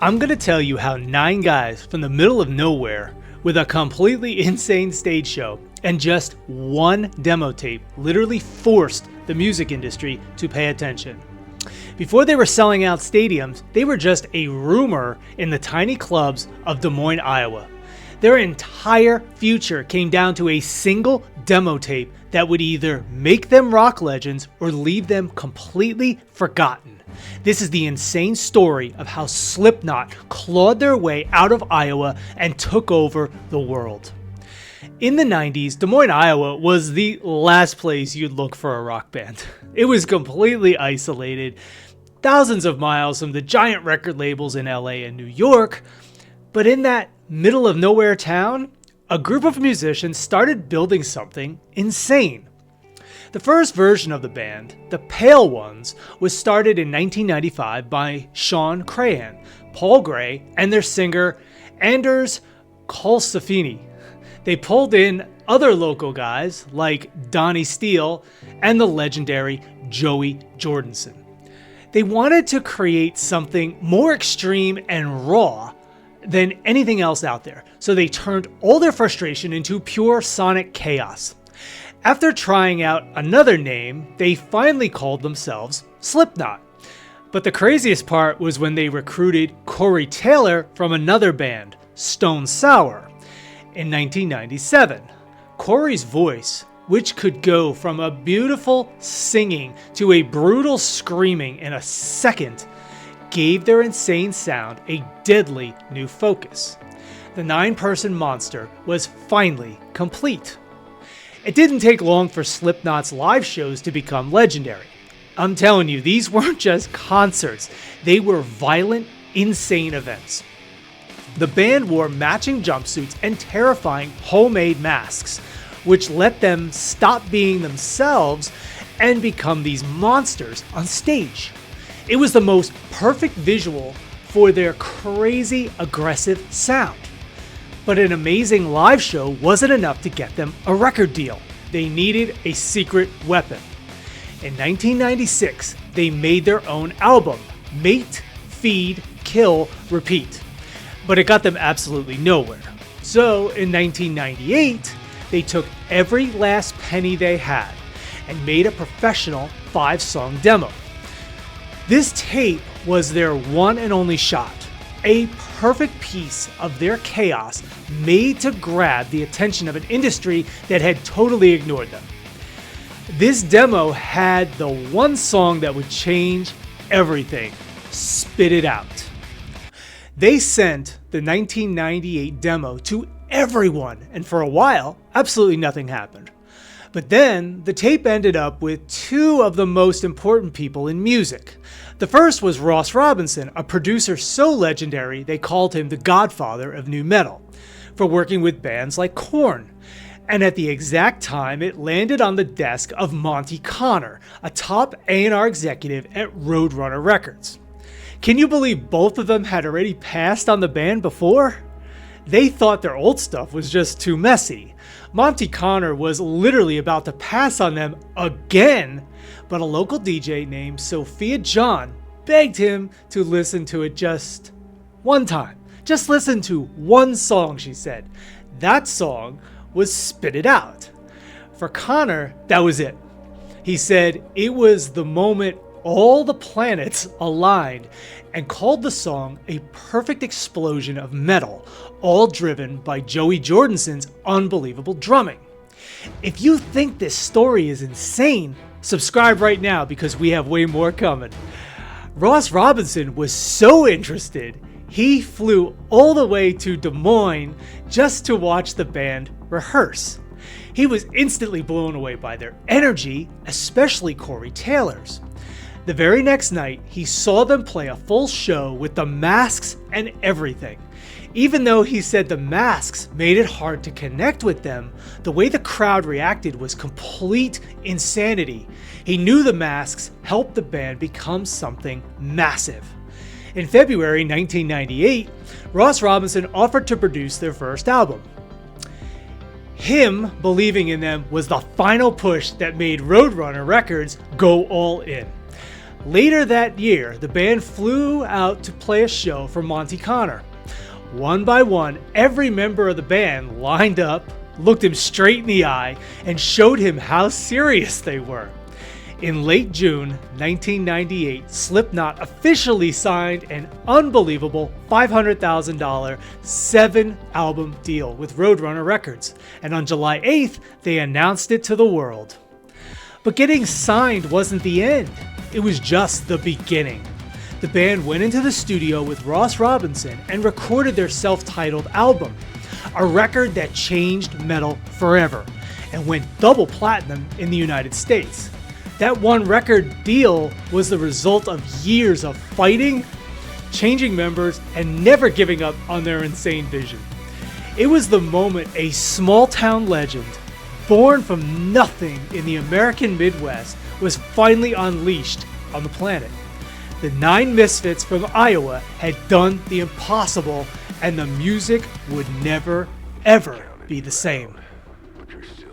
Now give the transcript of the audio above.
I'm gonna tell you how 9 guys from the middle of nowhere with a completely insane stage show and just one demo tape literally forced the music industry to pay attention. Before they were selling out stadiums, they were just a rumor in the tiny clubs of Des Moines, Iowa. Their entire future came down to a single demo tape that would either make them rock legends or leave them completely forgotten. This is the insane story of how Slipknot clawed their way out of Iowa and took over the world. In the 90s, Des Moines, Iowa was the last place you'd look for a rock band. It was completely isolated, thousands of miles from the giant record labels in LA and New York, but in that middle of nowhere town, a group of musicians started building something insane. The first version of the band, the Pale Ones, was started in 1995 by Sean Crahan, Paul Gray, and their singer Anders Colsefini. They pulled in other local guys like Donnie Steele and the legendary Joey Jordison. They wanted to create something more extreme and raw than anything else out there, so they turned all their frustration into pure sonic chaos. After trying out another name, they finally called themselves Slipknot. But the craziest part was when they recruited Corey Taylor from another band, Stone Sour, in 1997. Corey's voice, which could go from a beautiful singing to a brutal screaming in a second, gave their insane sound a deadly new focus. The 9-person monster was finally complete. It didn't take long for Slipknot's live shows to become legendary. I'm telling you, these weren't just concerts, they were violent, insane events. The band wore matching jumpsuits and terrifying homemade masks, which let them stop being themselves and become these monsters on stage. It was the most perfect visual for their crazy, aggressive sound. But an amazing live show wasn't enough to get them a record deal. They needed a secret weapon. In 1996, they made their own album, Mate, Feed, Kill, Repeat. But it got them absolutely nowhere. So in 1998, they took every last penny they had and made a professional 5-song demo. This tape was their one and only shot, a perfect piece of their chaos made to grab the attention of an industry that had totally ignored them. This demo had the one song that would change everything: Spit It Out. They sent the 1998 demo to everyone, and for a while, absolutely nothing happened. But then, the tape ended up with 2 of the most important people in music. The first was Ross Robinson, a producer so legendary they called him the godfather of nu metal, for working with bands like Korn. And at the exact time, it landed on the desk of Monty Connor, a top A&R executive at Roadrunner Records. Can you believe both of them had already passed on the band before? They thought their old stuff was just too messy. Monty Connor was literally about to pass on them again, but a local DJ named Sophia John begged him to listen to it just one time. Just listen to one song, she said. That song was Spit It Out. For Connor, that was it. He said it was the moment all the planets aligned and called the song a perfect explosion of metal, all driven by Joey Jordison's unbelievable drumming. If you think this story is insane, subscribe right now because we have way more coming. Ross Robinson was so interested, he flew all the way to Des Moines just to watch the band rehearse. He was instantly blown away by their energy, especially Corey Taylor's. The very next night, he saw them play a full show with the masks and everything. Even though he said the masks made it hard to connect with them, the way the crowd reacted was complete insanity. He knew the masks helped the band become something massive. In February 1998, Ross Robinson offered to produce their first album. Him believing in them was the final push that made Roadrunner Records go all in. Later that year, the band flew out to play a show for Monte Conner. One by one, every member of the band lined up, looked him straight in the eye, and showed him how serious they were. In late June 1998, Slipknot officially signed an unbelievable $500,000 7-album deal with Roadrunner Records, and on July 8th, they announced it to the world. But getting signed wasn't the end. It was just the beginning. The band went into the studio with Ross Robinson and recorded their self-titled album, a record that changed metal forever and went double platinum in the United States. That one record deal was the result of years of fighting, changing members, and never giving up on their insane vision. It was the moment a small-town legend, born from nothing in the American Midwest, was finally unleashed on the planet. The 9 misfits from Iowa had done the impossible, and the music would never, ever be the same. But you're still